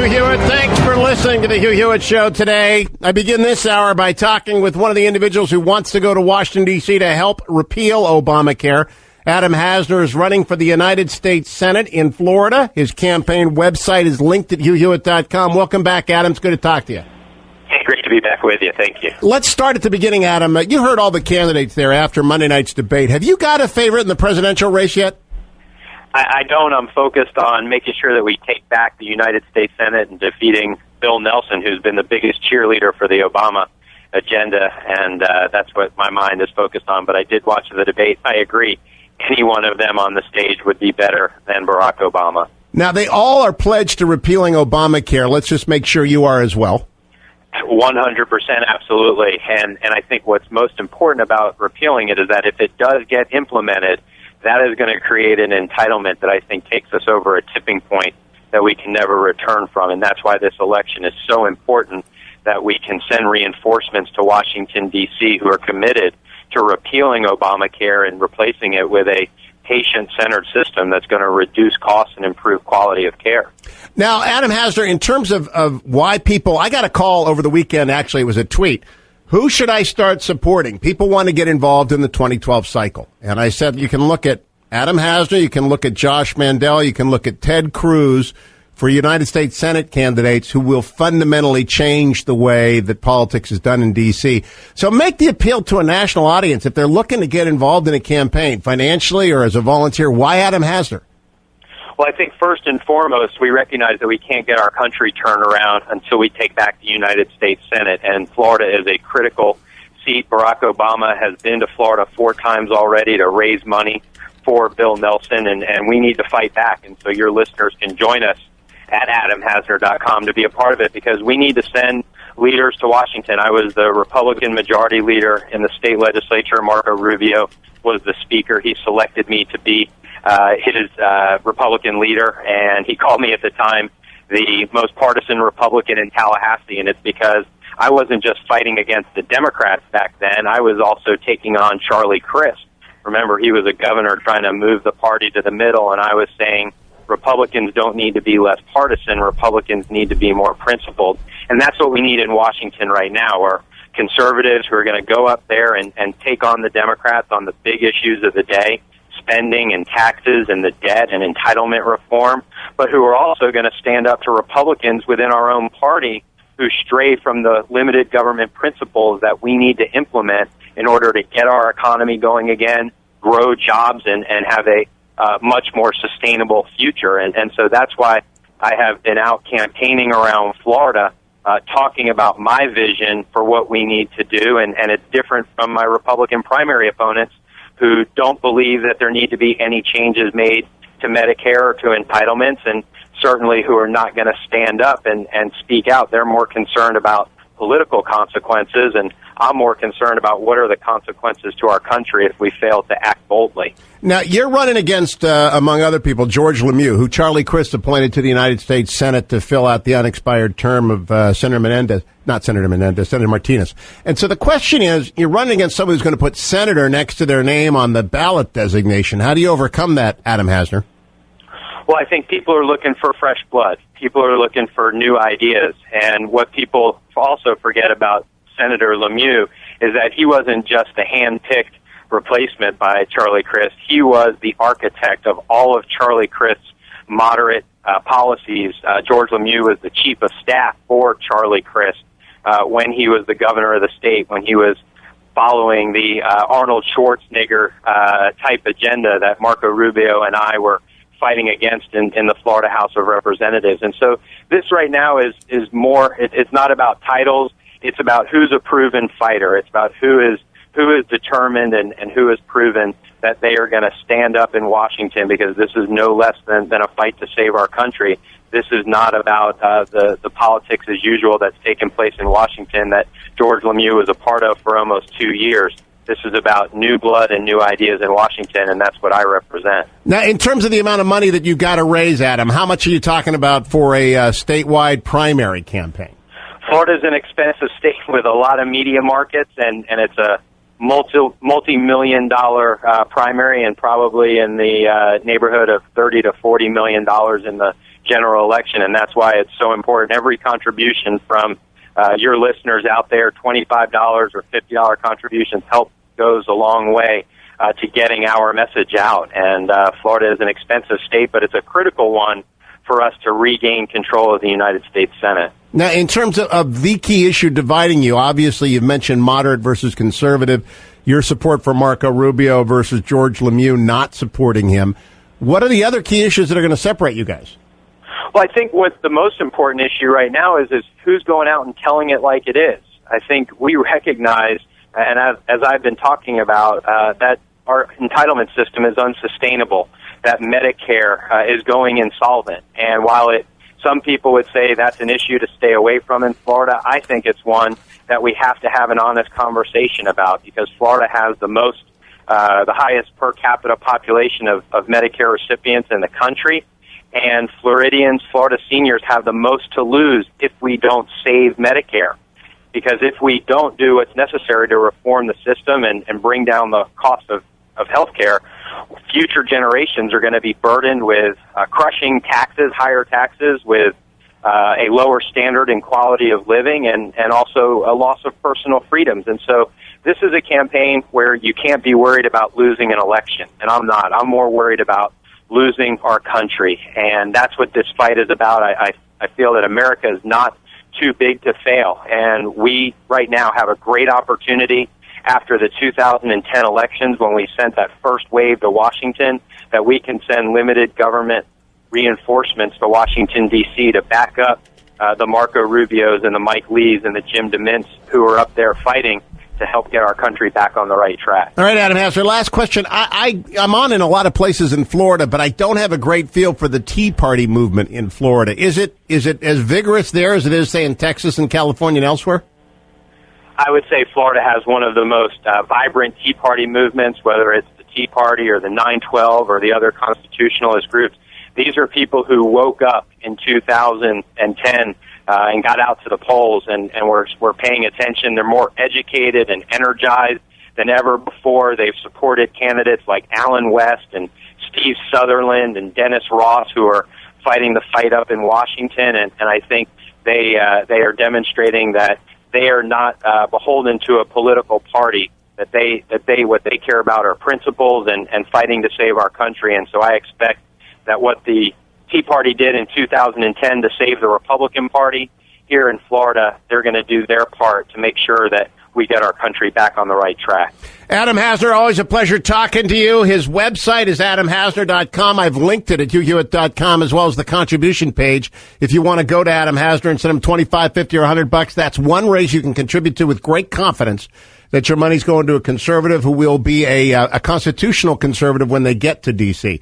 Hugh Hewitt. Thanks for listening to the Hugh Hewitt Show today. I begin this hour by talking with one of the individuals who wants to go to Washington, D.C. to help repeal Obamacare. Adam Hasner is running for the United States Senate in Florida. His campaign website is linked at HughHewitt.com. Welcome back, Adam. It's good to talk to you. Hey, great to be back with you. Thank you. Let's start at the beginning, Adam. You heard all the candidates there after Monday night's debate. Have you got a favorite in the presidential race yet? I don't. I'm focused on making sure that we take back the United States Senate and defeating Bill Nelson, who's been the biggest cheerleader for the Obama agenda, and that's what my mind is focused on. But I did watch the debate. I agree. Any one of them on the stage would be better than Barack Obama. Now, they all are pledged to repealing Obamacare. Let's just make sure you are as well. 100%, absolutely. And I think what's most important about repealing it is that if it does get implemented, that is going to create an entitlement that I think takes us over a tipping point that we can never return from. And that's why this election is so important, that we can send reinforcements to Washington, D.C., who are committed to repealing Obamacare and replacing it with a patient-centered system that's going to reduce costs and improve quality of care. Now, Adam Hasner, in terms of why people, I got a call over the weekend, actually, it was a tweet. Who should I start supporting? People want to get involved in the 2012 cycle. And I said, you can look at Adam Hasner, you can look at Josh Mandel, you can look at Ted Cruz for United States Senate candidates who will fundamentally change the way that politics is done in D.C. So make the appeal to a national audience. If they're looking to get involved in a campaign, financially or as a volunteer, why Adam Hasner? Well, I think first and foremost, we recognize that we can't get our country turned around until we take back the United States Senate, and Florida is a critical seat. Barack Obama has been to Florida 4 times already to raise money for Bill Nelson, and we need to fight back. And so your listeners can join us at adamhasner.com to be a part of it, because we need to send leaders to Washington. I was the Republican majority leader in the state legislature. Marco Rubio was the speaker. He selected me to be his Republican leader, and he called me at the time the most partisan Republican in Tallahassee, and it's because I wasn't just fighting against the Democrats back then. I was also taking on Charlie Crist. Remember, he was a governor trying to move the party to the middle, and I was saying Republicans don't need to be less partisan. Republicans need to be more principled, and that's what we need in Washington right now, are conservatives who are going to go up there and take on the Democrats on the big issues of the day, spending and taxes and the debt and entitlement reform, but who are also going to stand up to Republicans within our own party who stray from the limited government principles that we need to implement in order to get our economy going again, grow jobs, and have a much more sustainable future. And so that's why I have been out campaigning around Florida, talking about my vision for what we need to do, and it's different from my Republican primary opponents who don't believe that there need to be any changes made to Medicare or to entitlements, and certainly who are not going to stand up and speak out. They're more concerned about political consequences, and I'm more concerned about what are the consequences to our country if we fail to act boldly. Now, you're running against, among other people, George Lemieux, who Charlie Crist appointed to the United States Senate to fill out the unexpired term of Senator Martinez. And so the question is, you're running against someone who's going to put senator next to their name on the ballot designation. How do you overcome that, Adam Hasner? Well, I think people are looking for fresh blood. People are looking for new ideas. And what people also forget about Senator Lemieux is that he wasn't just a hand-picked replacement by Charlie Crist. He was the architect of all of Charlie Crist's moderate policies. George Lemieux was the chief of staff for Charlie Crist when he was the governor of the state, when he was following the Arnold Schwarzenegger type agenda that Marco Rubio and I were fighting against in the Florida House of Representatives. And so this right now is more, it's not about titles, it's about who's a proven fighter. It's about who is determined and who has proven that they are going to stand up in Washington, because this is no less than a fight to save our country. This is not about the politics as usual that's taken place in Washington that George Lemieux was a part of for almost 2 years. This is about new blood and new ideas in Washington, and that's what I represent. Now, in terms of the amount of money that you've got to raise, Adam, how much are you talking about for a statewide primary campaign? Florida's an expensive state with a lot of media markets, and it's a multi-million-dollar primary, and probably in the neighborhood of $30 to $40 million in the general election, and that's why it's so important. Every contribution from your listeners out there, $25 or $50 contributions, goes a long way to getting our message out. And Florida is an expensive state, but it's a critical one for us to regain control of the United States Senate. Now, in terms of the key issue dividing you, obviously you've mentioned moderate versus conservative, your support for Marco Rubio versus George Lemieux not supporting him. What are the other key issues that are going to separate you guys? Well, I think what the most important issue right now is who's going out and telling it like it is. I think we recognize, and as I've been talking about, that our entitlement system is unsustainable, that Medicare is going insolvent. And while some people would say that's an issue to stay away from in Florida, I think it's one that we have to have an honest conversation about, because Florida has the highest per capita population of Medicare recipients in the country. And Florida seniors have the most to lose if we don't save Medicare. Because if we don't do what's necessary to reform the system and bring down the cost of health care, future generations are going to be burdened with crushing taxes, higher taxes, with a lower standard and quality of living, and also a loss of personal freedoms. And so this is a campaign where you can't be worried about losing an election, and I'm not. I'm more worried about losing our country, and that's what this fight is about. I feel that America is not too big to fail, and we right now have a great opportunity after the 2010 elections, when we sent that first wave to Washington, that we can send limited government reinforcements to Washington, D.C. to back up the Marco Rubios and the Mike Lees and the Jim DeMints who are up there fighting to help get our country back on the right track. All right, Adam Hasner, last question. I'm on in a lot of places in Florida, but I don't have a great feel for the Tea Party movement in Florida. Is it as vigorous there as it is, say, in Texas and California and elsewhere? I would say Florida has one of the most vibrant Tea Party movements, whether it's the Tea Party or the 912 or the other constitutionalist groups. These are people who woke up in 2010 and got out to the polls and were paying attention. They're more educated and energized than ever before. They've supported candidates like Alan West and Steve Sutherland and Dennis Ross, who are fighting the fight up in Washington. And I think they are demonstrating that they are not beholden to a political party, that what they care about are principles and fighting to save our country. And so I expect that what the Tea Party did in 2010 to save the Republican Party, here in Florida, they're going to do their part to make sure that we get our country back on the right track. Adam Hasner, always a pleasure talking to you. His website is adamhasner.com. I've linked it at hughhewitt.com, as well as the contribution page. If you want to go to Adam Hasner and send him $25, $50, or $100, that's one raise you can contribute to with great confidence that your money's going to a conservative who will be a constitutional conservative when they get to D.C.